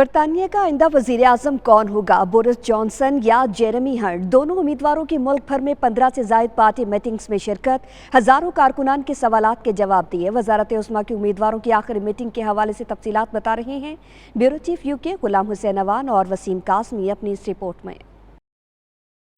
برطانیہ کا آئندہ وزیر اعظم کون ہوگا؟ بورس جانسن یا جیرمی ہنٹ؟ دونوں امیدواروں کی ملک بھر میں 15 سے زائد پارٹی میٹنگز میں شرکت، ہزاروں کارکنان کے سوالات کے جواب دیے۔ وزارت عظمیٰ کی امیدواروں کی آخری میٹنگ کے حوالے سے تفصیلات بتا رہے ہیں بیورو چیف UK غلام حسین اوان اور وسیم قاسمی اپنی اس رپورٹ میں۔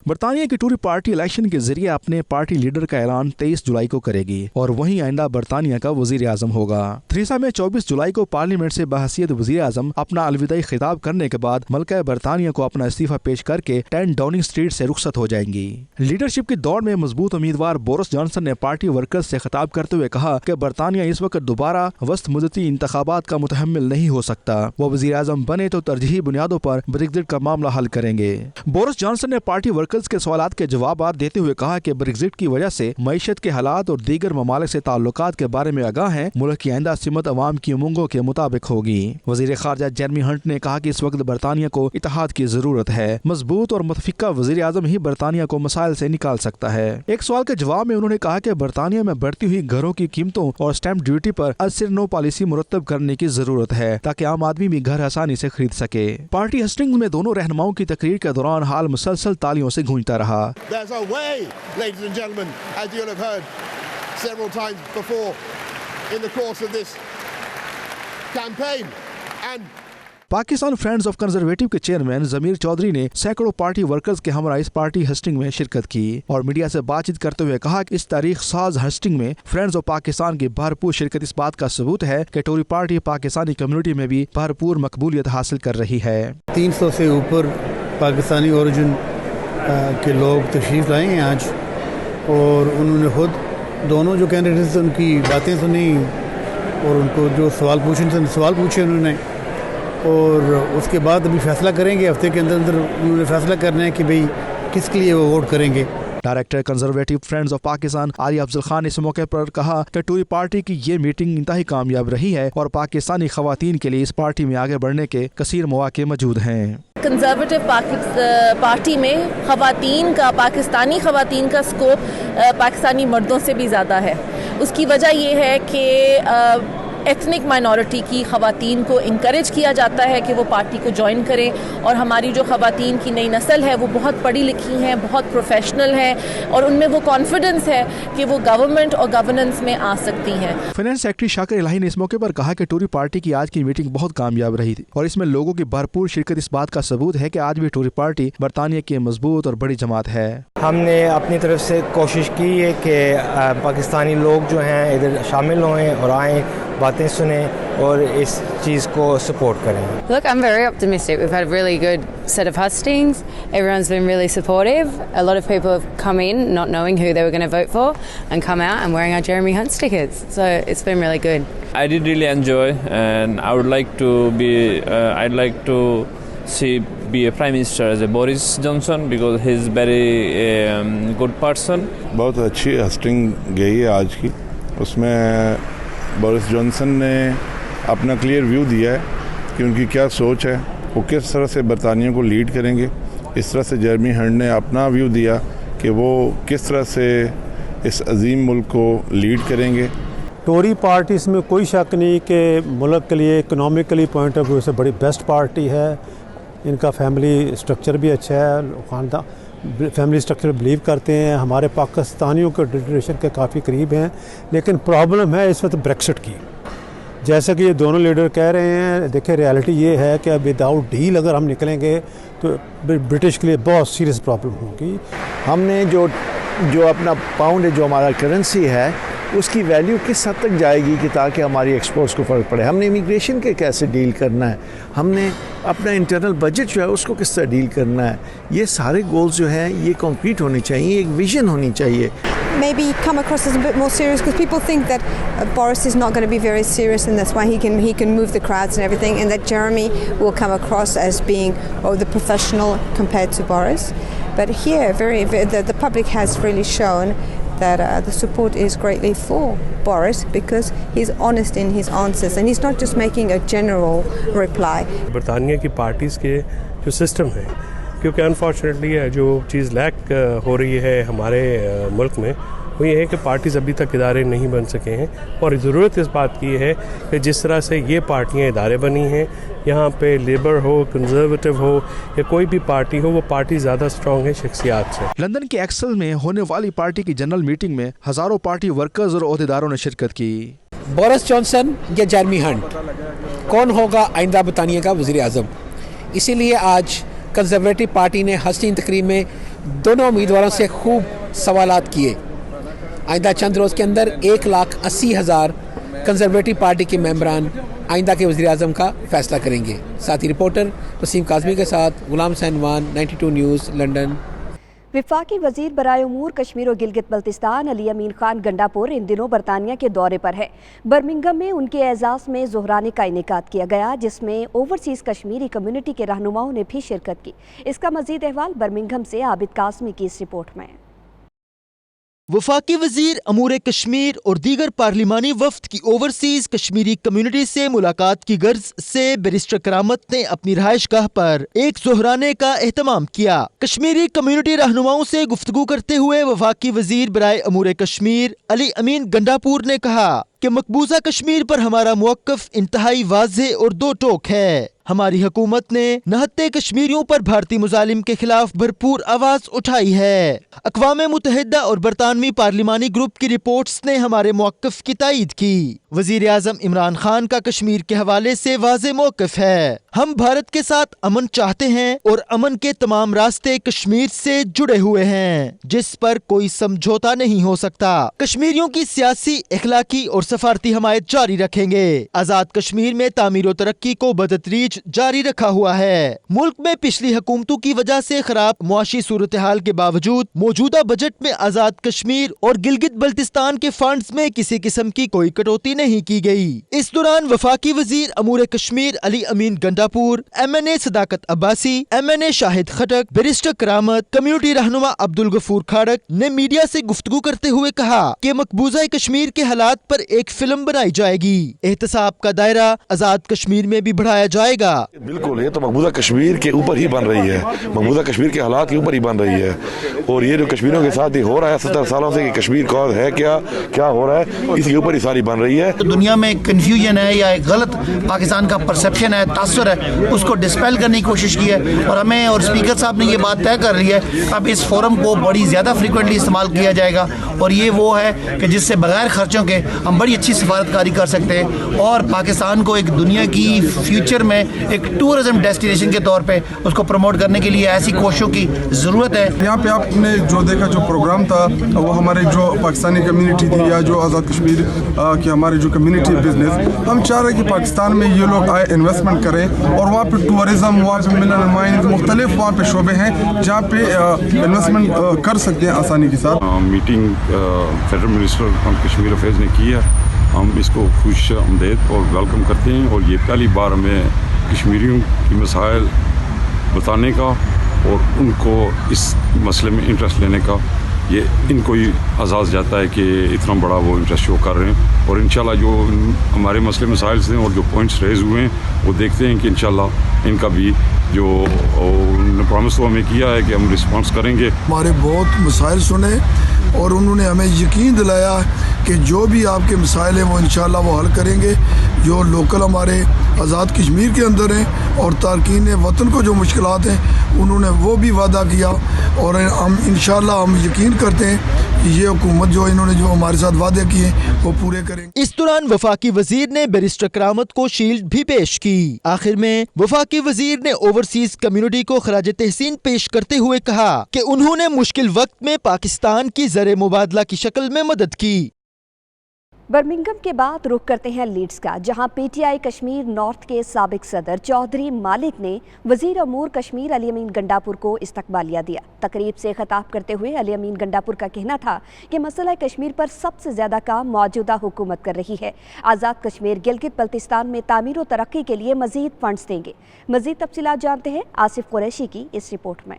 برطانیہ کی ٹوری پارٹی الیکشن کے ذریعے اپنے پارٹی لیڈر کا اعلان 23 جولائی کو کرے گی اور وہیں آئندہ برطانیہ کا وزیر اعظم ہوگا۔ تھریسا میں 24 جولائی کو پارلیمنٹ سے بحیثیت وزیر اعظم اپنا الوداعی خطاب کرنے کے بعد ملکہ برطانیہ کو اپنا استعفیٰ پیش کر کے 10 ڈاؤننگ اسٹریٹ سے رخصت ہو جائیں گی۔ لیڈرشپ کی دوڑ میں مضبوط امیدوار بورس جانسن نے پارٹی ورکرز سے خطاب کرتے ہوئے کہا کہ برطانیہ اس وقت دوبارہ وسط مدتی انتخابات کا متحمل نہیں ہو سکتا۔ وہ وزیر اعظم بنے تو ترجیحی بنیادوں پر بریگزٹ کا معاملہ حل کریں گے۔ بورس جانسن نے پارٹی ورکرز کے سوالات کے جوابات دیتے ہوئے کہا کہ بریگزٹ کی وجہ سے معیشت کے حالات اور دیگر ممالک سے تعلقات کے بارے میں آگاہ ہیں۔ ملک کی آئندہ سمت عوام کی امنگوں کے مطابق ہوگی۔ وزیر خارجہ جیرمی ہنٹ نے کہا کہ اس وقت برطانیہ کو اتحاد کی ضرورت ہے۔ مضبوط اور متفقہ وزیر اعظم ہی برطانیہ کو مسائل سے نکال سکتا ہے۔ ایک سوال کے جواب میں انہوں نے کہا کہ برطانیہ میں بڑھتی ہوئی گھروں کی قیمتوں اور اسٹیمپ ڈیوٹی پر اثر نو پالیسی مرتب کرنے کی ضرورت ہے تاکہ عام آدمی بھی گھر آسانی سے خرید سکے۔ پارٹی ہسٹنگز میں دونوں رہنماؤں کی تقریر کے دوران حال مسلسل تالیوں سے گونجتا رہا۔ There's a way, ladies and gentlemen, as you'll have heard several times before in the course of this campaign. And Pakistan friends of conservative کے چیئرمین ضمیر چودھری نے سینکڑوں پارٹی ورکرز کے ہمراہ اس پارٹی ہسٹنگ میں شرکت کی اور میڈیا سے بات چیت کرتے ہوئے کہا کہ اس تاریخ ساز ہسٹنگ میں فرینڈز آف پاکستان کی بھرپور شرکت اس بات کا ثبوت ہے کہ ٹوری پارٹی پاکستانی کمیونٹی میں بھی بھرپور مقبولیت حاصل کر رہی ہے۔ 300 سے اوپر پاکستانی اوریجن کے لوگ تشریف لائے ہیں آج، اور انہوں نے خود دونوں جو کینڈیڈیٹس ان کی باتیں سنی اور ان کو جو سوال پوچھے انہوں نے، اور اس کے بعد ابھی فیصلہ کریں گے۔ ہفتے کے اندر انہوں نے فیصلہ کرنا ہے کہ بھئی کس کے لیے وہ ووٹ کریں گے۔ Director conservative friends of Pakistan Aliya Afzal Khan نے اس موقع پر کہا کہ ٹوری پارٹی کی یہ میٹنگ انتہائی کامیاب رہی ہے اور پاکستانی خواتین کے لیے اس پارٹی میں آگے بڑھنے کے کثیر مواقع موجود ہیں۔ کنزرویٹو پارٹی میں پاکستانی خواتین کا سکوپ پاکستانی مردوں سے بھی زیادہ ہے۔ اس کی وجہ یہ ہے کہ ایتھنک مائنورٹی کی خواتین کو انکریج کیا جاتا ہے کہ وہ پارٹی کو جوائن کریں، اور ہماری جو خواتین کی نئی نسل ہے وہ بہت پڑھی لکھی ہیں، بہت پروفیشنل ہیں، اور ان میں وہ کانفیڈنس ہے کہ وہ گورنمنٹ اور گورننس میں آ سکتی ہیں۔ فائنانس سیکرٹری شاکر الہی نے اس موقع پر کہا کہ ٹوری پارٹی کی آج کی میٹنگ بہت کامیاب رہی تھی اور اس میں لوگوں کی بھرپور شرکت اس بات کا ثبوت ہے کہ آج بھی ٹوری پارٹی برطانیہ کی مضبوط اور بڑی جماعت ہے۔ ہم نے اپنی طرف سے کوشش کی ہے کہ پاکستانی لوگ جو ہیں ادھر شامل ہوئیں اور آئیں، باتیں سنیں اور اس چیز کو سپورٹ کریں۔ Look, I'm very optimistic. We've had a really good set of hustings. Everyone's been really supportive. A lot of people have come in not knowing who they were going to vote for and come out and wearing our Jeremy Hunt stickers. So it's been really good. I did really enjoy, and I would like to I'd like to be a prime minister as a Boris Johnson because he's very good person. بہت اچھی ہسٹنگ گئی ہے آج کی، اس میں Boris Johnson نے اپنا clear view دیا ہے کہ ان کی کیا سوچ ہے، وہ کس طرح سے برطانیہ کو لیڈ کریں گے۔ اس طرح سے جیرمی ہنٹ نے اپنا ویو دیا کہ وہ کس طرح سے اس عظیم ملک کو لیڈ کریں گے۔ ٹوری پارٹی اس میں کوئی شک نہیں کہ ملک کے لیے اکنامیکلی پوائنٹ آف ویو سے بڑی بیسٹ پارٹی ہے۔ ان کا فیملی سٹرکچر بھی اچھا ہے، خاندان فیملی سٹرکچر بلیو کرتے ہیں، ہمارے پاکستانیوں کے ٹریڈیشن کے کافی قریب ہیں، لیکن پرابلم ہے اس وقت بریکسٹ کی۔ جیسا کہ یہ دونوں لیڈر کہہ رہے ہیں، دیکھیں ریالٹی یہ ہے کہ وداؤٹ ڈیل اگر ہم نکلیں گے تو برٹش کے لیے بہت سیریس پرابلم ہوگی۔ ہم نے جو اپنا پاؤنڈ ہے، جو ہمارا کرنسی ہے، اس کی ویلیو کس حد تک جائے گی کہ تاکہ ہماری ایکسپورٹس کو فرق پڑے۔ ہم نے امیگریشن کے کیسے ڈیل کرنا ہے، ہم نے اپنا انٹرنل بجٹ جو ہے اس کو کس طرح ڈیل کرنا ہے، یہ سارے گولز جو ہیں یہ کمپلیٹ ہونے چاہیے، ایک ویژن ہونی چاہیے۔ Maybe come across as a bit more serious because people think that Boris is not going to be very serious and that's why he can move the crowds and everything, and that Jeremy will come across as being the professional compared to Boris. But here the public has really shown that the support is greatly for Boris because he's honest in his answers and he's not just making a general reply. برطانیہ کی parties کے جو system ہے، کیونکہ unfortunately جو چیز leak ہو رہی ہے ہمارے ملک میں، वो ये है कि पार्टीज़ अभी तक इदारे नहीं बन सके हैं, और ज़रूरत इस बात की है कि जिस तरह से ये पार्टियाँ इदारे बनी हैं, यहाँ पे लेबर हो, कंजर्वेटिव हो या कोई भी पार्टी हो, वो पार्टी ज़्यादा स्ट्रॉन्ग है शख्सियात से। लंदन के एक्सेल में होने वाली पार्टी की जनरल मीटिंग में हजारों पार्टी वर्कर्स और ओहदेदारों ने शिरकत की। बोरिस जॉनसन या जेरेमी हंट, कौन होगा आइंदा बरतानिया का वज़ीर आज़म? इसीलिए आज कंजर्वेटिव पार्टी ने हस्तीन तकरीब में दोनों उम्मीदवारों से खूब सवालात किए। आइंदा चंद रोज़ के अंदर 1,80,000 कंजर्वेटिव पार्टी के मेंबरान आइंदा के वज़ीर आज़म का फैसला करेंगे। साथी रिपोर्टर वसीम काज़मी के साथ गुलाम सैनवान, 92 न्यूज़, लंदन। वफाकी वजीर बराए उमूर कश्मीर और गिलगित बल्तिस्तान अली अमीन खान गंडापुर इन दिनों बरतानिया के दौरे पर है। बर्मिंघम में उनके एजाज़ में ज़ोहराने का इनेकाद किया गया, जिसमें ओवरसीज़ कश्मीरी कम्युनिटी के रहनुमाओं ने भी शिरकत की। इसका मज़ीद अहवाल बर्मिंघम से आबिद कासमी की इस रिपोर्ट में। वफाकी वजीर अमूर कश्मीर और दीगर पार्लिमानी वफ्द की ओवरसीज कश्मीरी कम्युनिटी से मुलाकात की गर्ज से बैरिस्टर करामत ने अपनी रहायशगाह पर एक ज़ोहराने का एहतमाम किया। कश्मीरी कम्युनिटी रहनुमाओं से गुफ्तगू करते हुए वफाकी वजीर बराए अमूर कश्मीर अली अमीन गंडापुर ने कहा कि मकबूजा कश्मीर पर हमारा मौक़िफ़ इंतहाई वाज़ेह और दो टोक है। हमारी हुकूमत ने नहत्ते कश्मीरियों पर भारतीय मुजालिम के खिलाफ भरपूर आवाज उठाई है। अक़वाम मुत्तहिदा और बरतानवी पार्लिमानी ग्रुप की रिपोर्ट्स ने हमारे मौक़िफ़ की तायीद की। वज़ीर आज़म इमरान खान का कश्मीर के हवाले से वाज़ेह मौक़िफ़ है। हम भारत के साथ अमन चाहते हैं और अमन के तमाम रास्ते कश्मीर से जुड़े हुए हैं, जिस पर कोई समझौता नहीं हो सकता। कश्मीरियों की सियासी, इखलाकी और सफारती हमायत जारी रखेंगे। आज़ाद कश्मीर में तामीर और तरक्की को बदतरीज जारी रखा हुआ है। मुल्क में पिछली हुकूमतों की वजह से खराब मुआशी सूरत हाल के बावजूद मौजूदा बजट में आज़ाद कश्मीर और गिलगित बल्तिस्तान के फंड्स में किसी किस्म की कोई कटौती नहीं की गई। इस दौरान वफाकी वजीर अमूर कश्मीर अली अमीन गंडापुर, MNA सदाकत अब्बासी, MNA शाहिद खटक, बैरिस्टर करामत, कम्युनिटी रहनुमा अब्दुल गफूर खाड़क ने मीडिया से गुफ्तगू करते हुए कहा कि मकबूजा कश्मीर के हालात पर एक फिल्म बनाई जाएगी। एहतसाब का दायरा आज़ाद कश्मीर में भी बढ़ाया जाएगा। बिल्कुल, ये तो मकबूजा कश्मीर के ऊपर ही बन रही है, मकबूजा कश्मीर के हालात के ऊपर ही बन रही है। और ये जो कश्मीरियों के साथ ही हो रहा है 70 सालों से कि कश्मीर कौन है, क्या हो रहा है, इसके ऊपर ही सारी बन रही है। तो दुनिया में कन्फ्यूजन है या एक गलत पाकिस्तान का परसेप्शन है, तासुर है, उसको डिस्पेल करने की कोशिश की है। और हमें और स्पीकर साहब ने ये बात तय कर ली है, अब इस फोरम को बड़ी ज़्यादा फ्रिक्वेंटली इस्तेमाल किया जाएगा। और ये वो है कि जिससे बगैर खर्चों के हम बड़ी अच्छी सफारतकारी कर सकते हैं और पाकिस्तान को एक दुनिया की फ्यूचर में एक टूरिज्म डेस्टिनेशन के तौर पे उसको प्रमोट करने के लिए ऐसी कोशिशों की ज़रूरत है। यहाँ पे आपने जो देखा, जो प्रोग्राम था, वो हमारे जो पाकिस्तानी कम्युनिटी थी या जो आज़ाद कश्मीर के हमारे जो कम्युनिटी बिजनेस, हम चाह रहे हैं कि पाकिस्तान में ये लोग आए, इन्वेस्टमेंट करें और वहाँ पे टूरिज़म, वहाँ पे मिलन माइंस, मुख्तलिफ वहाँ पे शोबे हैं जहाँ पे इन्वेस्टमेंट कर सकते हैं आसानी के साथ। Meeting federal minister on Kashmir affairs ने की है, हम इसको खुश आमदेद और वेलकम करते हैं। और ये पहली बार हमें कश्मीरियों की मसाइल बताने का और उनको इस मसले में इंटरेस्ट लेने का, ये इनको ही एहसास जाता है कि इतना बड़ा वो इंटरेस्ट शो कर रहे हैं। और इंशाल्लाह जो हमारे मसले मसाइल हैं और जो पॉइंट्स रेज हुए हैं, वो देखते हैं कि इंशाल्लाह इनका भी जो उन्होंने प्रॉमिस हमें किया है कि हम रिस्पॉन्स करेंगे। हमारे बहुत मसाइल सुने और उन्होंने हमें यकीन दिलाया कि जो भी आपके मसाइल हैं वो इंशाल्लाह वो हल करेंगे। जो लोकल हमारे आज़ाद कश्मीर के अंदर हैं और तारकीन वतन को जो मुश्किलात हैं, उन्होंने वो भी वादा किया और हम इंशाल्लाह हम यकीन करते हैं कि ये हुकूमत जो इन्होंने जो हमारे साथ वादे किए वो पूरे करेंगे। इस दौरान वफाकी वजीर ने बैरिस्टर करामत को शील्ड भी पेश की। आखिर में वफाकी वजीर ने ओवरसीज कम्युनिटी को खराज तहसीन पेश करते हुए कहा कि उन्होंने मुश्किल वक्त में पाकिस्तान की ज़र मुबादला की शक्ल में मदद की। बर्मिंघम के बाद रुख करते हैं लीड्स का, जहां PTI कश्मीर नॉर्थ के साबिक सदर चौधरी मालिक ने वजीर अमूर कश्मीर अली अमीन गंडापुर को इस्तकबालिया दिया। तकरीब से खिताब करते हुए अली अमीन गंडापुर का कहना था कि मसला कश्मीर पर सबसे ज़्यादा काम मौजूदा हुकूमत कर रही है। आज़ाद कश्मीर गिलगित बल्तिस्तान में तामीर और तरक्की के लिए मज़ीद फंड्स देंगे। मज़ीद तफसीलात जानते हैं आसिफ कुरैशी की इस रिपोर्ट में।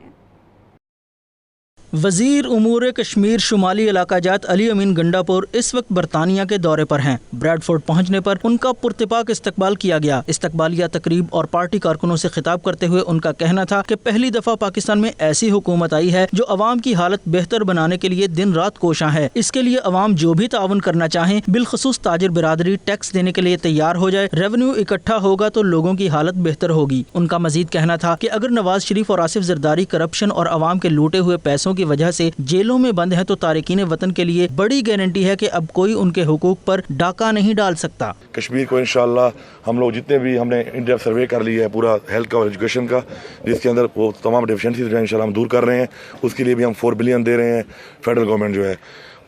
وزیر امور کشمیر شمالی علاقہ جات علی امین گنڈاپور اس وقت برطانیہ کے دورے پر ہیں۔ بریڈ فورڈ پہنچنے پر ان کا پرتپاک استقبال کیا گیا۔ استقبالیہ تقریب اور پارٹی کارکنوں سے خطاب کرتے ہوئے ان کا کہنا تھا کہ پہلی دفعہ پاکستان میں ایسی حکومت آئی ہے جو عوام کی حالت بہتر بنانے کے لیے دن رات کوشاں ہے۔ اس کے لیے عوام جو بھی تعاون کرنا چاہیں، بالخصوص تاجر برادری، ٹیکس دینے کے لیے تیار ہو جائے۔ ریونیو اکٹھا ہوگا تو لوگوں کی حالت بہتر ہوگی۔ ان کا مزید کہنا تھا کہ اگر نواز شریف اور آصف زرداری کرپشن اور عوام کے لوٹے ہوئے پیسوں کی وجہ سے جیلوں میں بند ہیں تو تارکین وطن کے لیے بڑی گارنٹی ہے کہ اب کوئی ان کے حقوق پر ڈاکہ نہیں ڈال سکتا۔ کشمیر کو انشاءاللہ ہم لوگ جتنے بھی ہم نے انڈیا سروے کر لی ہے پورا ہیلتھ کا اور ایجوکیشن کا، جس کے اندر وہ تمام ڈیفیشنسیز جو انشاءاللہ ہم دور کر رہے ہیں، اس کے لیے بھی ہم 4 بلین دے رہے ہیں فیڈرل گورنمنٹ جو ہے۔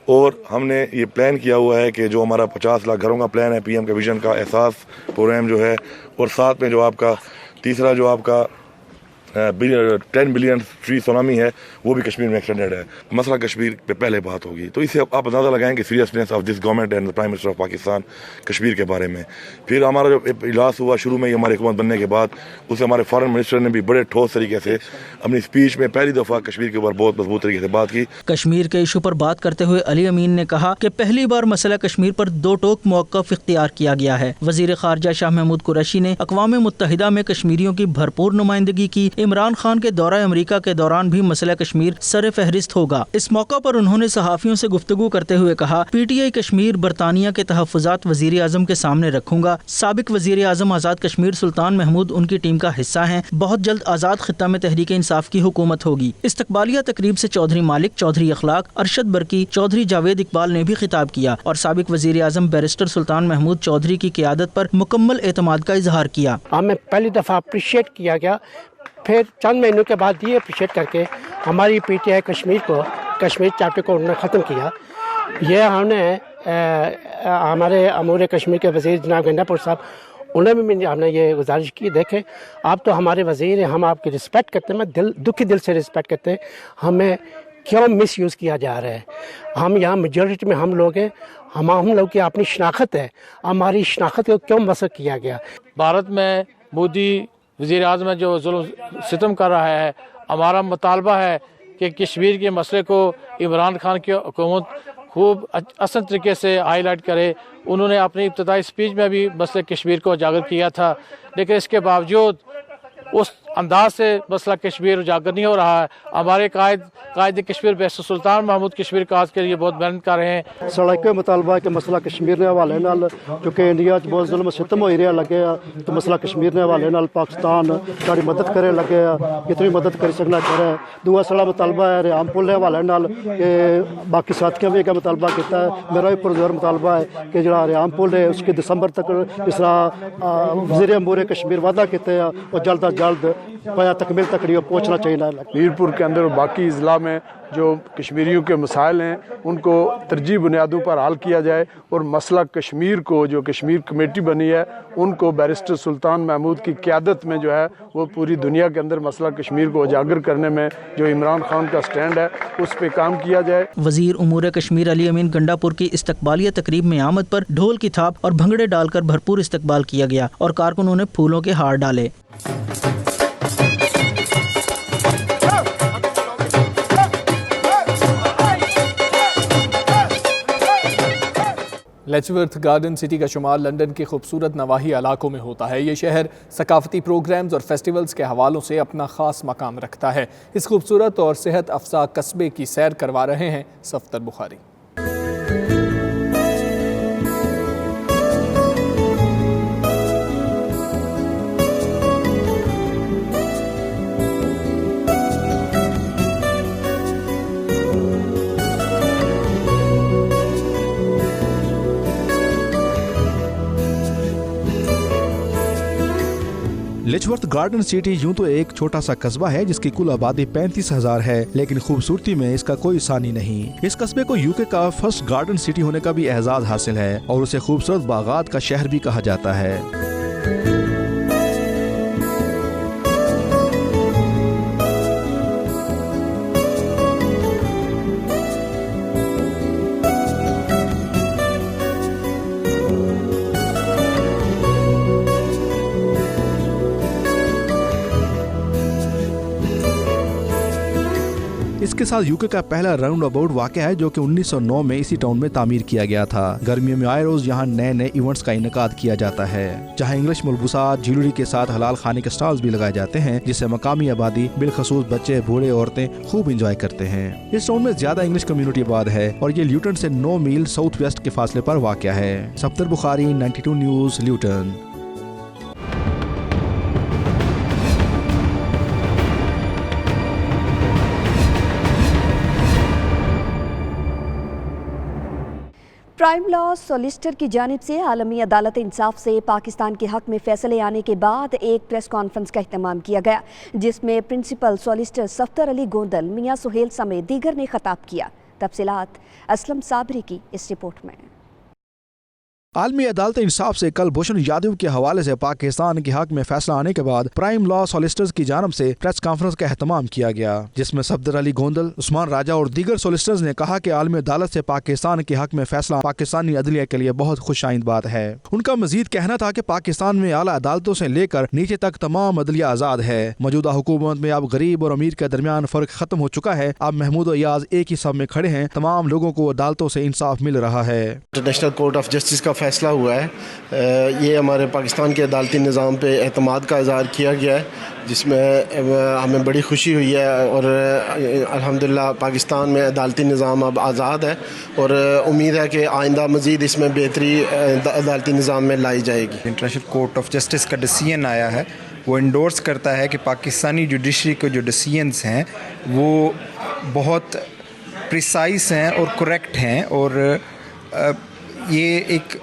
اور ہم نے یہ پلان کیا ہوا ہے کہ جو ہمارا 50 لاکھ گھروں کا پلان ہے، پی ایم کا ویژن کا احساس پروگرام جو ہے، اور ساتھ میں جو آپ کا تیسرا جو آپ کا 10 بلین ٹری سونامی ہے، وہ بھی کشمیر میں ایکسٹینڈیڈ ہے۔ مسئلہ کشمیر پہ پہلے بات ہوگی، تو اس سے آپ اندازہ لگائیں کہ seriousness of this government and prime minister of Pakistan Kashmir کے بارے میں۔ پھر ہمارا جو اجلاس ہوا شروع میں ہی ہماری حکومت بننے کے بعد، اسے ہمارے فارن منسٹر نے بھی بڑے ٹھوس طریقے سے اپنی اسپیچ میں پہلی دفعہ کشمیر کے اوپر بہت مضبوط طریقے سے بات کی۔ کشمیر کے ایشو پر بات کرتے ہوئے علی امین نے کہا کہ پہلی بار مسئلہ کشمیر پر 2 ٹوک موقف اختیار کیا گیا ہے۔ وزیر خارجہ شاہ محمود قریشی نے اقوام متحدہ میں کشمیریوں کی بھرپور نمائندگی کی۔ عمران خان کے دورہ امریکہ کے دوران بھی مسئلہ کشمیر سر فہرست ہوگا۔ اس موقع پر انہوں نے صحافیوں سے گفتگو کرتے ہوئے کہا، پی ٹی آئی کشمیر برطانیہ کے تحفظات وزیر اعظم کے سامنے رکھوں گا۔ سابق وزیر اعظم آزاد کشمیر سلطان محمود ان کی ٹیم کا حصہ ہیں۔ بہت جلد آزاد خطہ میں تحریک انصاف کی حکومت ہوگی۔ استقبالیہ تقریب سے چودھری مالک، چودھری اخلاق، ارشد برکی، چودھری جاوید اقبال نے بھی خطاب کیا اور سابق وزیر اعظم بیرسٹر سلطان محمود چودھری کی قیادت پر مکمل اعتماد کا اظہار کیا۔ ہمیں پہلی دفعہ اپریشیٹ کیا گیا، پھر چند مہینوں کے بعد یہ اپریشیٹ کر کے ہماری P T I Kashmir chapter کو انہوں نے ختم کیا۔ یہ ہم نے ہمارے امور کشمیر کے وزیر جناب گنڈاپور صاحب، انہوں نے بھی ہم نے یہ گزارش کی، دیکھیں آپ تو ہمارے وزیر ہیں، ہم آپ کی رسپیکٹ کرتے ہیں، میں دکھی دل سے رسپیکٹ کرتے ہیں، ہمیں کیوں مس یوز کیا جا رہا ہے؟ ہم یہاں میجورٹی میں ہم لوگ ہیں، ہم لوگ کی اپنی شناخت ہے، ہماری شناخت کو کیوں مسخ کیا گیا؟ بھارت میں مودی وزیر اعظم جو ظلم ستم کر رہا ہے، ہمارا مطالبہ ہے کہ کشمیر کے مسئلے کو عمران خان کی حکومت خوب احسن طریقے سے ہائی لائٹ کرے۔ انہوں نے اپنی ابتدائی اسپیچ میں بھی مسئلہ کشمیر کو اجاگر کیا تھا، لیکن اس کے باوجود اس انداز سے مسئلہ کشمیر اجاگر نہیں ہو رہا ہے۔ ہمارے قائد کشمیر بیرسٹر سلطان محمود کشمیر کاز کے لیے بہت محنت کر رہے ہیں۔ سڑک کے مطالبہ ہے کہ مسئلہ کشمیر کے حوالے نال کیونکہ انڈیا بہت ظلم ستم ہوئی رہا لگے تو مسئلہ کشمیر کے حوالے نال پاکستان ساری مدد کرے لگے، کتنی مدد کر سکنا کرے۔ دوسرا سڑا مطالبہ ہے ریام پل کے حوالے نال کہ باقی ساتھیوں بھی مطالبہ کیا ہے۔ میرا بھی پرزور مطالبہ ہے کہ جڑا ریام پل ہے اس کے دسمبر تک جس طرح وزیر امور کشمیر وعدہ کیتے ہیں اور جلد از جلد پایا تکمیل تک پہنچنا چاہیے۔ میرپور کے اندر اور باقی اضلاع میں جو کشمیریوں کے مسائل ہیں ان کو ترجیحی بنیادوں پر حل کیا جائے، اور مسئلہ کشمیر کو جو کشمیر کمیٹی بنی ہے ان کو بیرسٹر سلطان محمود کی قیادت میں جو ہے وہ پوری دنیا کے اندر مسئلہ کشمیر کو اجاگر کرنے میں جو عمران خان کا سٹینڈ ہے اس پہ کام کیا جائے۔ وزیر امور کشمیر علی امین گنڈاپور کی استقبالیہ تقریب میں آمد پر ڈھول کی تھاپ اور بھنگڑے ڈال کر بھرپور استقبال کیا گیا اور کارکنوں نے پھولوں کے ہار ڈالے۔ لیچورتھ گارڈن سٹی کا شمار لندن کے خوبصورت نواحی علاقوں میں ہوتا ہے۔ یہ شہر ثقافتی پروگرامز اور فیسٹیولز کے حوالوں سے اپنا خاص مقام رکھتا ہے۔ اس خوبصورت اور صحت افزا قصبے کی سیر کروا رہے ہیں صفدر بخاری۔ لیچورتھ گارڈن سٹی یوں تو ایک چھوٹا سا قصبہ ہے جس کی کل آبادی 35,000 ہے، لیکن خوبصورتی میں اس کا کوئی ثانی نہیں۔ اس قصبے کو یوکے کا فرسٹ گارڈن سٹی ہونے کا بھی اعزاز حاصل ہے اور اسے خوبصورت باغات کا شہر بھی کہا جاتا ہے۔ اس کے साथ यूके का पहला राउंड अबाउट वाक़या है जो कि 1909 में इसी टाउन में तामीर किया गया था। गर्मियों में आए रोज यहाँ नए नए इवेंट्स का इनेकाद किया जाता है, जहाँ इंग्लिश मलबूसात, ज्वेलरी के साथ हलाल खाने के स्टॉल्स भी लगाए जाते हैं, जिसे मकामी आबादी बिलखसूस बच्चे, बूढ़े, औरतें खूब इंजॉय करते हैं। इस टाउन में ज्यादा इंग्लिश कम्युनिटी आबाद है और ये ल्यूटन से 9 मील साउथ वेस्ट के फासले पर वाक़या है। Safdar Bukhari, 92 news, Luton. Prime law solicitor की जानिब से आलमी अदालत इंसाफ से पाकिस्तान के हक में फैसले आने के बाद एक प्रेस कॉन्फ्रेंस का अहतमाम किया गया, जिसमें प्रिंसिपल सॉलिसिटर सफ्तर अली गोंदल, मियां सुहेल समेत दीगर ने खिताब किया। तफसीलात असलम साबरी की इस रिपोर्ट में। आलमी अदालत इंसाफ से कल भूषण यादव के हवाले से पाकिस्तान के हक में फैसला आने के बाद प्राइम लॉ सॉलिसिटर्स की जानब से प्रेस कॉन्फ्रेंस का एहतमाम किया गया, जिसमें सफदर अली गोंदल, उस्मान राजा और दीगर सॉलिसिटर्स ने कहा कि आलमी अदालत से पाकिस्तान के हक में फैसला पाकिस्तानी अदलिया के लिए बहुत खुशाइंद बात है। उनका मजीद कहना था कि पाकिस्तान में आला अदालतों से लेकर नीचे तक तमाम अदलिया आज़ाद है। मौजूदा हुकूमत में अब गरीब और अमीर के दरमियान फ़र्क खत्म हो चुका है। अब महमूद और याज एक ही सब में खड़े हैं। तमाम लोगों को अदालतों से इंसाफ मिल रहा है। इंटरनेशनल कोर्ट ऑफ जस्टिस का फैसला हुआ है, ये हमारे पाकिस्तान के अदालती निज़ाम पे एतमाद का इज़हार किया गया है, जिसमें हमें बड़ी खुशी हुई है और अल्हम्दुलिल्लाह पाकिस्तान में अदालती निज़ाम अब आज़ाद है और उम्मीद है कि आइंदा मज़ीद इसमें बेहतरी अदालती निज़ाम में लाई जाएगी। इंटरनेशनल कोर्ट ऑफ जस्टिस का डिसीजन आया है, वो इंडोर्स करता है कि पाकिस्तानी जुडिशरी के जो डिसीजंस हैं वो बहुत प्रिसाइस हैं और करेक्ट हैं और ये एक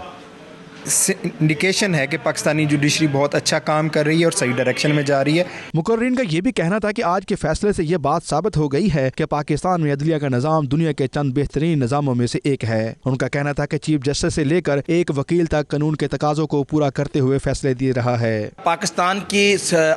इंडिकेशन है कि पाकिस्तानी जुडिशरी बहुत अच्छा काम कर रही है और सही डायरेक्शन में जा रही है। मुकर्रीन का ये भी कहना था कि आज के फैसले से ये बात साबित हो गई है कि पाकिस्तान में अदलिया का निज़ाम दुनिया के चंद बेहतरीन निज़ामों में से एक है। उनका कहना था कि चीफ जस्टिस से लेकर एक वकील तक कानून के तकाज़ों को पूरा करते हुए फैसले दे रहा है। पाकिस्तान की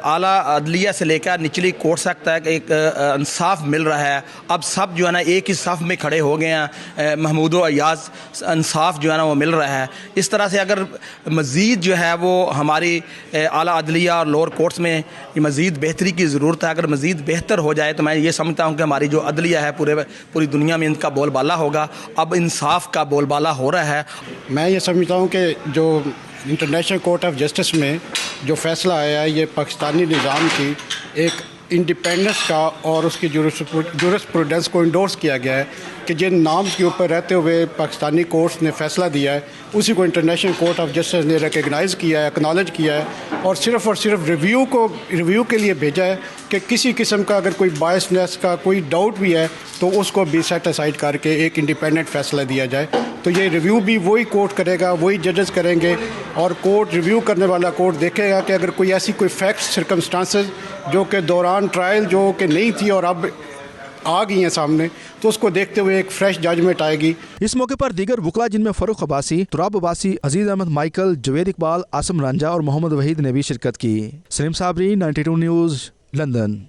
आला अदलिया से लेकर निचली कोर्ट तक एक इंसाफ मिल रहा है। अब सब जो है ना एक ही सफ में खड़े हो गए हैं। महमूद और अयाज इंसाफ जो है ना वो मिल रहा है। इस तरह से अगर मज़ीद जो है वो हमारी आला अदलिया और लोअर कोर्ट्स में मज़ीद बेहतरी की ज़रूरत है। अगर मज़ीद बेहतर हो जाए तो मैं ये समझता हूँ कि हमारी जो अदलिया है पूरी दुनिया में इनका बोलबाला होगा। अब इंसाफ का बोलबाला हो रहा है। मैं ये समझता हूँ कि जो इंटरनेशनल कोर्ट ऑफ जस्टिस में जो फ़ैसला आया है, ये पाकिस्तानी निज़ाम की एक इंडिपेंडेंस का और उसकी जूरिस्प्रूडेंस को इंडोर्स किया गया है कि जिन नाम्स के ऊपर रहते हुए पाकिस्तानी कोर्ट्स ने फ़ैसला दिया है उसी को इंटरनेशनल कोर्ट ऑफ जस्टिस ने रिकग्नाइज़ किया है, एक्नॉलेज किया है और सिर्फ रिव्यू के लिए भेजा है कि किसी किस्म का अगर कोई बायसनेस का कोई डाउट भी है तो उसको भी सेट असाइड करके एक इंडिपेंडेंट फ़ैसला दिया जाए। तो ये रिव्यू भी वही कोर्ट करेगा, वही जजेस करेंगे और कोर्ट रिव्यू करने वाला कोर्ट देखेगा कि अगर कोई ऐसी कोई फैक्ट्स सर्कमस्टांसेस जो कि दौरान ट्रायल जो कि नहीं थी और अब आ गई हैं सामने, तो उसको देखते हुए एक फ्रेश जजमेंट आएगी। इस मौके पर दीगर वकला जिनमें फरूख अब्बासी, तुराब अब्बासी, अजीज अहमद माइकल, जवेद इकबाल, आसम रंजा और मोहम्मद वहीद ने भी शिरकत की। Saleem Sabri, 92 news, London.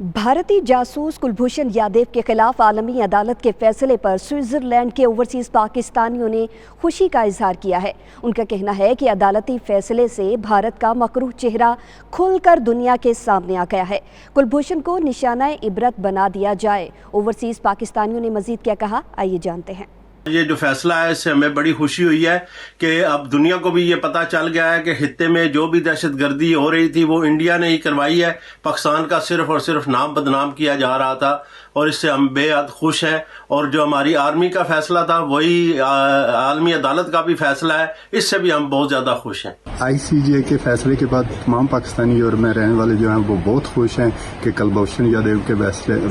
भारतीय जासूस कुलभूषण यादव के खिलाफ आलमी अदालत के फैसले पर स्विट्जरलैंड के ओवरसीज़ पाकिस्तानियों ने खुशी का इजहार किया है। उनका कहना है कि अदालती फैसले से भारत का मकरूह चेहरा खुलकर दुनिया के सामने आ गया है। कुलभूषण को निशाना इबरत बना दिया जाए। ओवरसीज़ पाकिस्तानियों ने मजीद क्या कहा, आइए जानते हैं। ये जो फैसला है इससे हमें बड़ी खुशी हुई है कि अब दुनिया को भी ये पता चल गया है कि खित्ते में जो भी दहशतगर्दी हो रही थी वो इंडिया ने ही करवाई है। पाकिस्तान का सिर्फ और सिर्फ नाम बदनाम किया जा रहा था और इससे हम बेहद खुश हैं। और जो हमारी आर्मी का फैसला था वही आलमी अदालत का भी फैसला है, इससे भी हम बहुत ज़्यादा खुश हैं। ICJ के फैसले के बाद तमाम पाकिस्तानी और में रहने वाले जो हैं वो बहुत खुश हैं कि कुलभूषण यादव के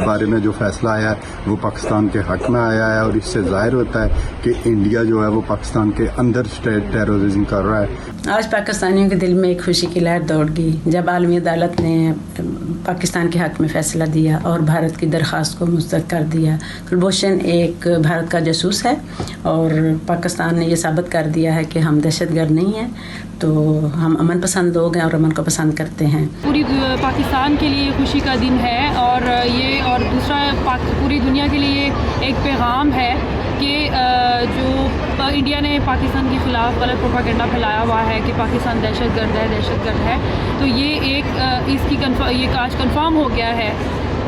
बारे में जो फैसला आया है वो पाकिस्तान के हक में आया है और इससे जाहिर होता है कि इंडिया जो है वो पाकिस्तान के अंदर स्टेट टेररिज्म कर रहा है। आज पाकिस्तानियों के दिल में एक खुशी की लहर दौड़ गई जब आलमी अदालत ने पाकिस्तान के हक में फैसला दिया और भारत की दरख्वास्त को मुस्तरद कर दिया। कुलभूषण एक भारत का जासूस है और पाकिस्तान ने ये साबित कर दिया है कि हम दहशतगर्द नहीं हैं, तो हम अमन पसंद लोग हैं और अमन को पसंद करते हैं। पूरी पाकिस्तान के लिए खुशी का दिन है और दूसरा पूरी दुनिया के लिए एक पैगाम है कि जो इंडिया ने पाकिस्तान के ख़िलाफ़ गलत प्रोपेगेंडा फैलाया हुआ है कि पाकिस्तान दहशतगर्द है, तो ये एक इसकी ये आज कंफर्म हो गया है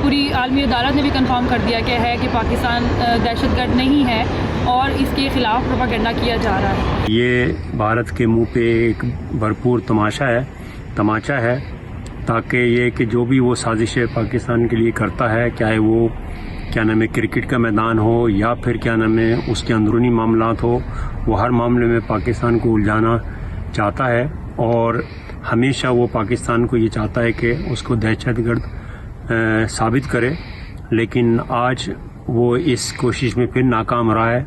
पूरी आलमी अदालत ने भी कंफर्म कर दिया कि है कि पाकिस्तान दहशतगर्द नहीं है और इसके ख़िलाफ़ प्रोपेगेंडा किया जा रहा है। ये भारत के मुंह पे एक भरपूर तमाचा है ताकि ये कि जो भी वो साजिशें पाकिस्तान के लिए करता है, चाहे वो क्या नाम है क्रिकेट का मैदान हो या फिर क्या नाम है उसके अंदरूनी मामलात हो, वो हर मामले में पाकिस्तान को उलझाना चाहता है और हमेशा वो पाकिस्तान को ये चाहता है कि उसको दहशतगर्द साबित करे, लेकिन आज वो इस कोशिश में फिर नाकाम रहा है।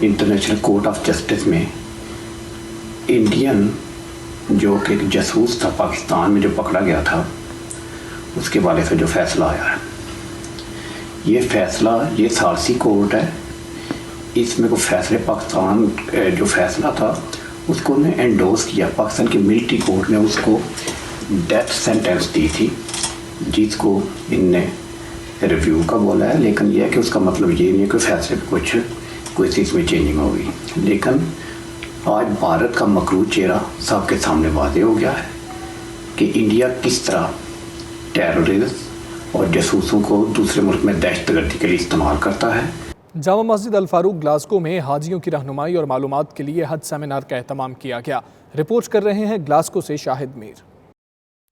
इंटरनेशनल कोर्ट ऑफ जस्टिस में इंडियन जो कि एक जासूस था पाकिस्तान में जो पकड़ा गया था, उसके बारे से जो फैसला आया है, ये फैसला ये सारसी कोर्ट है, इसमें को फैसले पाकिस्तान जो फैसला था उसको ने एंडोर्स किया। पाकिस्तान की मिलिट्री कोर्ट ने उसको डेथ सेंटेंस दी थी, जिसको इनने रिव्यू का बोला है, लेकिन यह है कि उसका मतलब ये नहीं है कि फैसले पे कोई चीज़ में चेंजिंग होगी। लेकिन आज भारत का मकरूज चेहरा सबके सामने वाज़ेह हो गया है कि इंडिया किस तरह टेररिस्ट और जासूसों को दूसरे मुल्क में दहशतगर्दी के लिए इस्तेमाल करता है। जामा मस्जिद अल फारूक ग्लासगो में हाजियों की रहनुमाई और मालूमात के लिए हज सेमिनार का एहतमाम किया गया। रिपोर्ट कर रहे हैं ग्लासगो से शाहिद मीर।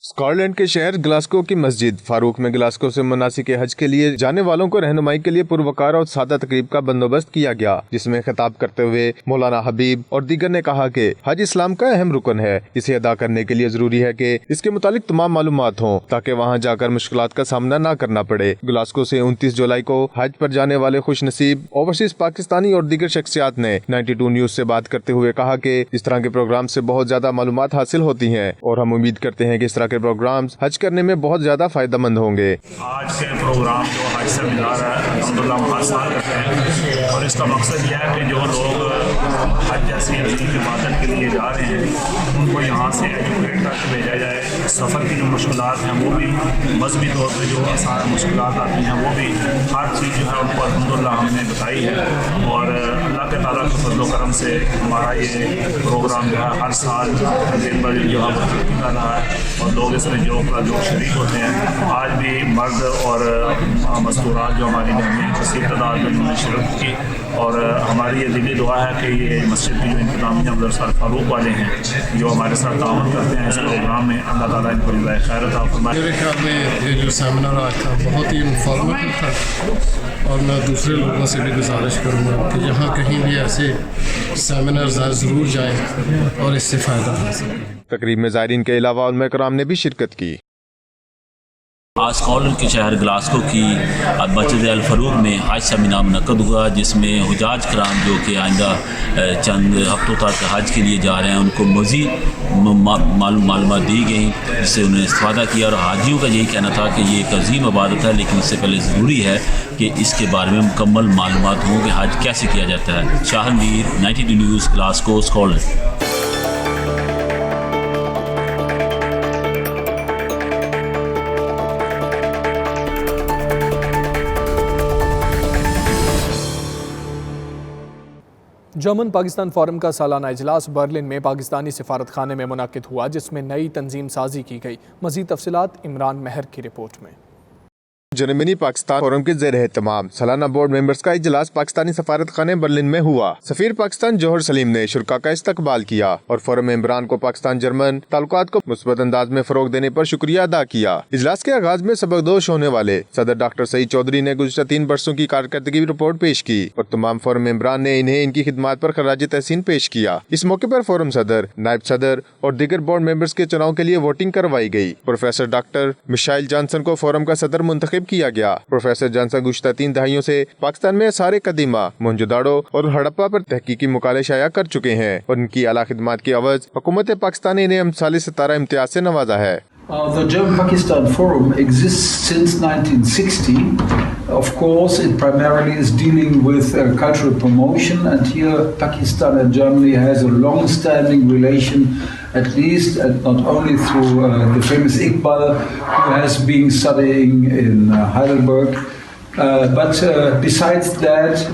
स्कॉटलैंड के शहर ग्लासगो की मस्जिद फारूक में ग्लासगो से मुनासिक हज के लिए जाने वालों को रहनुमाई के लिए पुरवकार और सादा तकरीब का बंदोबस्त किया गया, जिसमें खिताब करते हुए मौलाना हबीब और दीगर ने कहा कि हज इस्लाम का अहम रुकन है। इसे अदा करने के लिए जरूरी है कि इसके मुतालिक तमाम मालूमात हों ताकि वहाँ जाकर मुश्किलात का सामना न करना पड़े। ग्लासगो से 29 जुलाई को हज पर जाने वाले खुश नसीब ओवरसीज पाकिस्तानी और दीगर शख्सियात ने 92 न्यूज से बात करते हुए कहा कि इस तरह के प्रोग्राम से बहुत ज्यादा मालूमात हासिल होती हैं और हम उम्मीद करते हैं कि इस तरह के प्रोग्राम्स हज करने में बहुत ज्यादा फायदेमंद होंगे। आज के प्रोग्राम जो हज सेमिनार है अल्हम्दुलिल्लाह हम हर साल करते हैं और इसका मकसद यह है कि जो लोग हज जैसी अजीम इबादत के लिए जा रहे हैं उनको यहाँ से एजुकेट करके भेजा जाए। सफ़र की जो मुश्किलात हैं वो भी मजहबी तौर पर जो आसान मुश्किलात आती हैं वो भी हर चीज़ जो है उनको अल्हम्दुलिल्लाह हमने बताई है और अल्लाह के ताला के फज़ल व करम से हमारा ये प्रोग्राम जो है हर साल दिन ब दिन जो है तरक्की कर रहा है और लोग इसमें जो शरीक होते हैं। आज भी मर्द और मस्तूरात जो हमारी बहनें कसीर तादाद में उन्होंने शिरकत की और हमारी ये दिली दुआ है कि ये मस्जिद की जो इंतजामिया मदरसा फारूक वाले हैं जो हमारे साथ ताउन करते हैं इस प्रोग्राम में, अल्लाह ताला इनको जज़ाए खैर अता फरमाए। मेरे ख्याल में ये जो सेमिनार आज था बहुत ही इन्फॉर्मेटिव था और मैं दूसरे लोगों से भी गुजारिश करूँगा कि यहाँ कहीं भी ऐसे सेमिनार्स ज़रूर जाएँ और इससे फ़ायदा हासिल करें। तकरीब में ज़ायरीन के अलावा उलमा कराम ने भी शिरकत की। आज स्कॉटलैंड के शहर ग्लासगो की मस्जिद अल फारूक में हज सेमिनार मुनक़द हुआ, जिसमें हुजाज कराम जो कि आइंदा चंद हफ्तों तक हज के लिए जा रहे हैं उनको मज़ीद मालूमात दी गई जिससे उन्हें इस्तेफादा किया। और हाजियों का यही कहना था कि ये एक अजीम इबादत है, लेकिन इससे पहले ज़रूरी है कि इसके बारे में मुकम्मल मालूमात हों कि हज कैसे किया जाता है। Shahid Mir 92 news Glasgow Scotland. German Pakistan forum का सालाना इजलास बर्लिन में पाकिस्तानी सिफारत खाने में मुनक़िद हुआ, जिसमें नई तंजीम साजी की गई। मज़ीद तफसीलात इमरान महर की रिपोर्ट में। जर्मनी पाकिस्तान फोरम के ज़ेर एहतमाम सालाना बोर्ड मेंबर्स का इजलास पाकिस्तानी सफारत खाने बर्लिन में हुआ। सफीर पाकिस्तान जौहर सलीम ने शुरा का इस्तकबाल किया और फोरम मेंबरान को पाकिस्तान जर्मन ताल्लुकात को मुस्बत अंदाज में फरोग देने पर शुक्रिया अदा किया। इजलास के आगाज में सबकदोश होने वाले सदर डॉक्टर सईद चौधरी ने गुज़श्ता 3 बरसों की कारकर्दगी रिपोर्ट पेश की और तमाम फोरम मेंबरान ने इन्हें इनकी खिदमात पर खराज तहसीन पेश किया। इस मौके पर फोरम सदर, नायब सदर और दीगर बोर्ड मेंबर्स के चुनाव के लिए वोटिंग करवाई गई। प्रोफेसर डॉक्टर मिशाइल जॉनसन को फोरम का सदर मुंतखब किया गया। प्रोफेसर जॉनसन गुज़श्ता 3 दहाइयों से पाकिस्तान में सारे कदीमा, मोहनजोदाड़ो और हड़प्पा पर तहकीकी मुकाले शाया कर चुके हैं और इनकी आला खिदमात की अवज हुकूमत पाकिस्तान ने इन्हें अमसाली सितारा इम्तियाज से नवाजा है। The German-Pakistan Forum exists since 1960. Of course, it primarily is dealing with cultural promotion, and here Pakistan and Germany has a long-standing relation, at least, and not only through the famous Iqbal, who has been studying in Heidelberg. But besides that,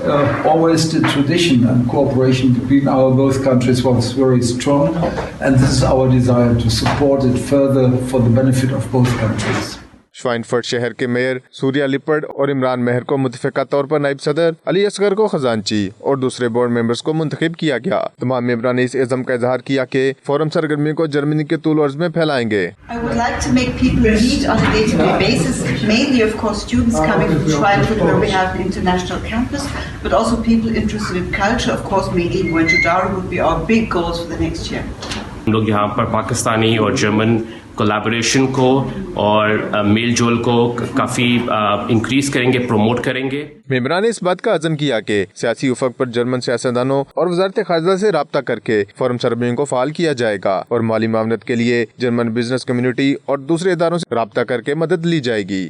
always the tradition and cooperation between our both countries was very strong, and this is our desire to support it further for the benefit of both countries. श्वाइनफर्ड शहर के mayor Surya leopard और इमरान मेहर को मुतफ़िका तौर पर नायब सदर, अली असगर को खजानची और दूसरे बोर्ड मेंबर्स को मुंतखब किया गया। तमाम मेंबरान ने इस इज़्म का इजहार किया कि फोरम सरगर्मी को जर्मनी के तूल अर्ज में फैलाएंगे। I would like to make people meet on a day-to-day basis, mainly of course students coming from Schweinfurt where we have an international campus, but also people interested in culture, of course meeting going to Darwin would be our big goals for the next year. हम लोग यहाँ पर पाकिस्तानी और German collaboration को और mail जोल को काफ़ी इंक्रीज करेंगे, प्रमोट करेंगे। मेंबरान ने इस बात का अज़म किया कि सियासी उफक पर जर्मन सियासतदानों और वजारत ख़ारजा से रब्ता करके फोरम सरबराही को फ़ाल किया जाएगा और माली मामलत के लिए जर्मन बिजनेस कम्युनिटी और दूसरे इदारों से रब्ता करके मदद ली जाएगी।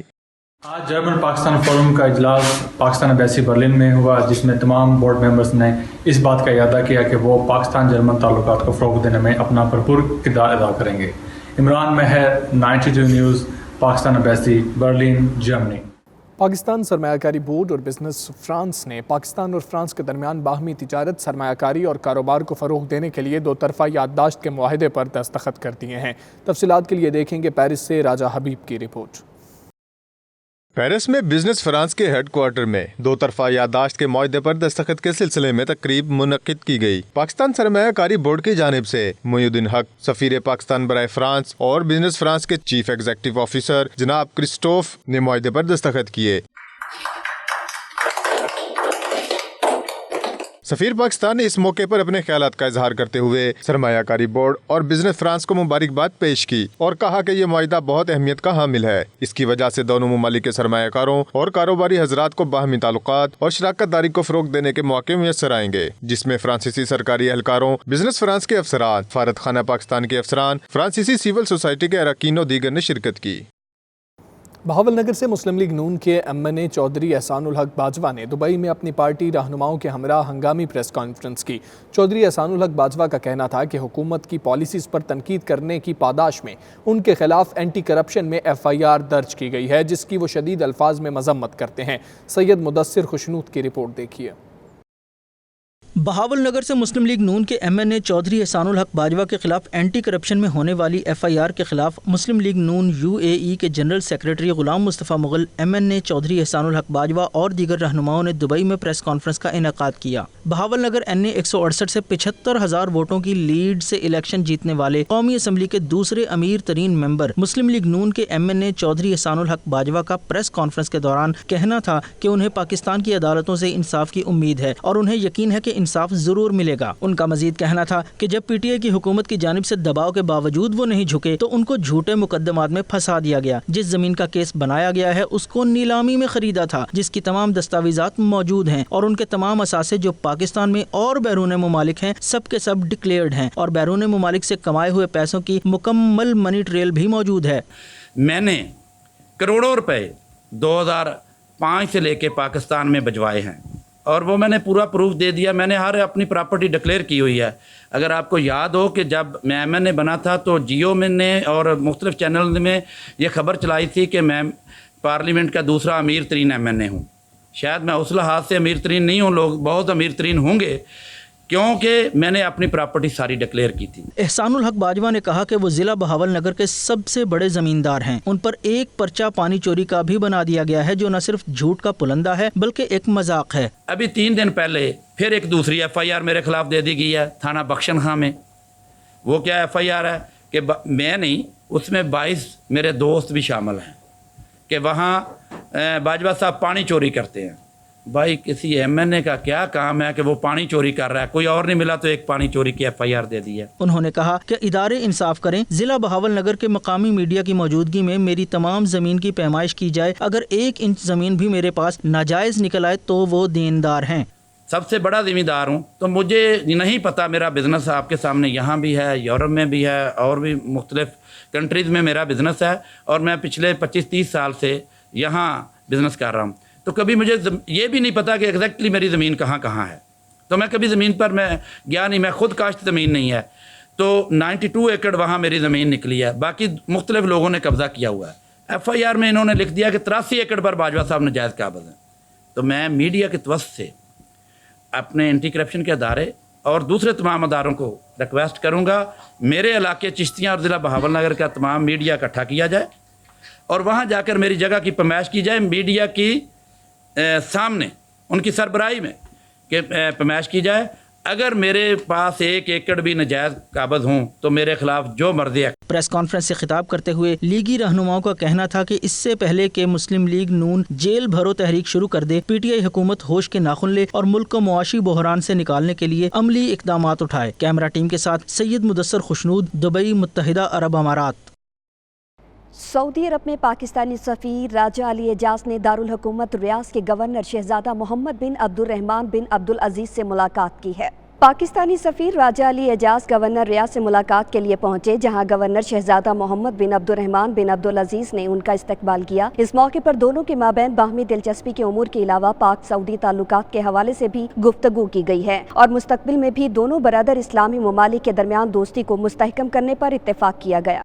आज जर्मन पाकिस्तान फोरम का इजलास पाकिस्तान एम्बेसी बर्लिन में हुआ, जिसमें तमाम बोर्ड मेंबर्स ने इस बात का इरादा किया कि वो पाकिस्तान जर्मन ताल्लुकात को फ़रोग़ देने में अपना भरपूर किरदार अदा करेंगे। Imran Mehar, 92 news, Pakistan embassy Berlin, Germany. Pakistan सरमायाकारी बोर्ड और बिजनेस फ्रांस ने पाकिस्तान और फ्रांस के दरमियान बाहमी तिजारत, सरमायाकारी और कारोबार को फ़रोग़ देने के लिए 2 तरफ़ा याददाश्त के मुआहदे पर दस्तखत कर दिए हैं। तफसीलात के लिए देखेंगे पेरिस से राजा हबीब की रिपोर्ट। पेरिस में बिजनेस फ्रांस के हेड क्वार्टर में 2 तरफा याददाश्त के मुआहदे पर दस्तखत के सिलसिले में तकरीब मुनक्किद की गई। पाकिस्तान सरमायाकारी बोर्ड की जानिब से मोयुद्दीन हक, सफीर पाकिस्तान बराए फ्रांस और बिजनेस फ्रांस के चीफ एग्जीक्यूटिव ऑफिसर जनाब क्रिस्टोफ ने मुआहदे पर दस्तखत किए। सफीर पाकिस्तान ने इस मौके पर अपने ख्यालात का इजहार करते हुए सरमायाकारी बोर्ड और बिजनेस फ्रांस को मुबारकबाद पेश की और कहा कि ये मुआहिदा बहुत अहमियत का हामिल है। इसकी वजह से दोनों ममालिक के सरमायाकारों और कारोबारी हजरात को बाहमी ताल्लुकात और शराकत दारी को फरोग देने के मौके मुयस्सर आएंगे, जिसमें फ्रांसीसी सरकारी एहलकारों, बिजनेस फ्रांस के अफसरान, फारत खाना पाकिस्तान के अफसरान, फ्रांसीसी सिविल सोसाइटी के अरकान और दीगर ने शिरकत की। बहावलनगर से मुस्लिम लीग नून के MNA चौधरी एहसानुल हक बाजवा ने दुबई में अपनी पार्टी रहनुमाओं के हमरा हंगामी प्रेस कॉन्फ्रेंस की। चौधरी एहसानुल हक बाजवा का कहना था कि हुकूमत की पॉलिसीज़ पर तनकीद करने की पादाश में उनके खिलाफ एंटी करप्शन में FIR दर्ज की गई है, जिसकी वो शदीद अल्फाज में मजम्मत करते हैं। सैयद मुदस्सिर खुशनूद की रिपोर्ट देखिए। बहावलनगर से मुस्लिम लीग नून के MNA चौधरी एहसानुल हक बाजवा के खिलाफ एंटी करप्शन में होने वाली FIR के खिलाफ मुस्लिम लीग नून UAE के जनरल सेक्रेटरी गुलाम मुस्तफ़ा मुग़ल, MNA चौधरी एहसानुल हक बाजवा और दीगर रहनुमाओं ने दुबई में प्रेस कॉन्फ्रेंस का इनेकाद किया। बहावलनगर NA 168 से 75,000 वोटों की लीड से इलेक्शन जीतने वाले कौमी असम्बली के दूसरे अमीर तरीन मेंबर मुस्लिम लीग नून के MNA चौधरी एहसानुल हक बाजवा का प्रेस कॉन्फ्रेंस के दौरान कहना था कि उन्हें पाकिस्तान की अदालतों से इंसाफ की उम्मीद है और उन्हें यकीन है कि इंसाफ जरूर मिलेगा। उनका मजीद कहना था कि जब PTI की हुकूमत की जानिब से दबाव के बावजूद वो नहीं झुके तो उनको झूठे मुकदमात में फंसा दिया गया। जिस जमीन का केस बनाया गया है उसको नीलामी में खरीदा था, जिसकी तमाम दस्तावेजात मौजूद हैं और उनके तमाम असासे जो पाकिस्तान में और बैरून मुमालिक हैं सब के सब डिक्लेयर्ड हैं और बैरून मुमालिक से कमाए हुए पैसों की मुकम्मल मनी ट्रेल भी मौजूद है। मैंने करोड़ों रुपए 2005 से लेके पाकिस्तान में भिजवाए हैं और वो मैंने पूरा प्रूफ दे दिया। मैंने हर अपनी प्रॉपर्टी डिक्लेयर की हुई है। अगर आपको याद हो कि जब मैं MNA बना था तो जियो में ने और मुख्तलिफ चैनल में ये खबर चलाई थी कि मैं पार्लियामेंट का दूसरा अमीर तरीन MNA हूँ। शायद मैं उस लिहाज से अमीर तरीन नहीं हूँ, लोग बहुत अमीर तरीन होंगे क्योंकि मैंने अपनी प्रॉपर्टी सारी डिक्लेयर की थी। एहसानुल हक बाजवा ने कहा कि वो जिला बहावलनगर के सबसे बड़े जमींदार हैं। उन पर एक पर्चा पानी चोरी का भी बना दिया गया है जो न सिर्फ झूठ का पुलंदा है बल्कि एक मजाक है। अभी 3 दिन पहले फिर एक दूसरी FIR मेरे खिलाफ दे दी गई है थाना बख्शन खां में। वो क्या FIR है कि मैं नहीं, उसमें 22 मेरे दोस्त भी शामिल हैं कि वहाँ बाजवा साहब पानी चोरी करते हैं। भाई किसी MNA का क्या काम है कि वो पानी चोरी कर रहा है, कोई और नहीं मिला तो एक पानी चोरी की FIR दे दी है। उन्होंने कहा कि इदारे इंसाफ करें, जिला बहावलनगर के मकामी मीडिया की मौजूदगी में मेरी तमाम जमीन की पैमाइश की जाए। अगर 1 इंच जमीन भी मेरे पास नाजायज निकल आए तो वो देनदार हैं। सबसे बड़ा जिम्मेदार हूँ तो मुझे नहीं पता, मेरा बिजनेस आपके सामने यहाँ भी है, यूरोप में भी है और भी मुख्तलिफ कंट्रीज़ में मेरा बिजनेस है और मैं पिछले 25-30 साल से यहाँ बिजनेस कर रहा हूँ। तो कभी मुझे ये भी नहीं पता कि एग्जैक्टली मेरी ज़मीन कहाँ कहाँ है। तो मैं कभी ज़मीन पर मैं गया नहीं, मैं खुद काश्त ज़मीन नहीं है। तो 92 एकड़ वहाँ मेरी ज़मीन निकली है, बाकी मुख्तलिफ लोगों ने कब्ज़ा किया हुआ है। FIR में इन्होंने लिख दिया कि 83 एकड़ पर बाजवा साहब नाजायज़ काबिज हैं। तो मैं मीडिया के तवस्त से अपने एंटी करप्शन के अदारे और दूसरे तमाम अदारों को रिक्वेस्ट करूँगा, मेरे इलाके चिश्तियाँ और ज़िला बहावलनगर का तमाम मीडिया इकट्ठा किया जाए اور وہاں جا کر میری جگہ کی پیمائش کی جائے میڈیا کی سامنے ان کی سربراہی میں کہ پیمائش کی جائے. اگر میرے پاس 1 ایکڑ بھی ناجائز قابض ہوں تو میرے خلاف جو مرضی ہے. پریس کانفرنس سے خطاب کرتے ہوئے لیگی رہنماؤں کا کہنا تھا کہ اس سے پہلے کہ مسلم لیگ نون جیل بھرو تحریک شروع کر دے، پی ٹی آئی حکومت ہوش کے ناخن لے اور ملک کو معاشی بحران سے نکالنے کے لیے عملی اقدامات اٹھائے. کیمرہ ٹیم کے ساتھ سید مدثر خوشنود، دبئی، متحدہ عرب امارات. سعودی عرب میں پاکستانی سفیر راجہ علی اعجاز نے دارالحکومت ریاض کے گورنر شہزادہ محمد بن عبد الرحمن بن عبد العزیز سے ملاقات کی ہے. پاکستانی سفیر راجہ علی اعجاز گورنر ریاض سے ملاقات کے لیے پہنچے، جہاں گورنر شہزادہ محمد بن عبد الرحمن بن عبد العزیز نے ان کا استقبال کیا. اس موقع پر دونوں کے مابین باہمی دلچسپی کے امور کے علاوہ پاک سعودی تعلقات کے حوالے سے بھی گفتگو کی گئی ہے اور مستقبل میں بھی دونوں برادر اسلامی ممالک کے درمیان دوستی کو مستحکم کرنے پر اتفاق کیا گیا.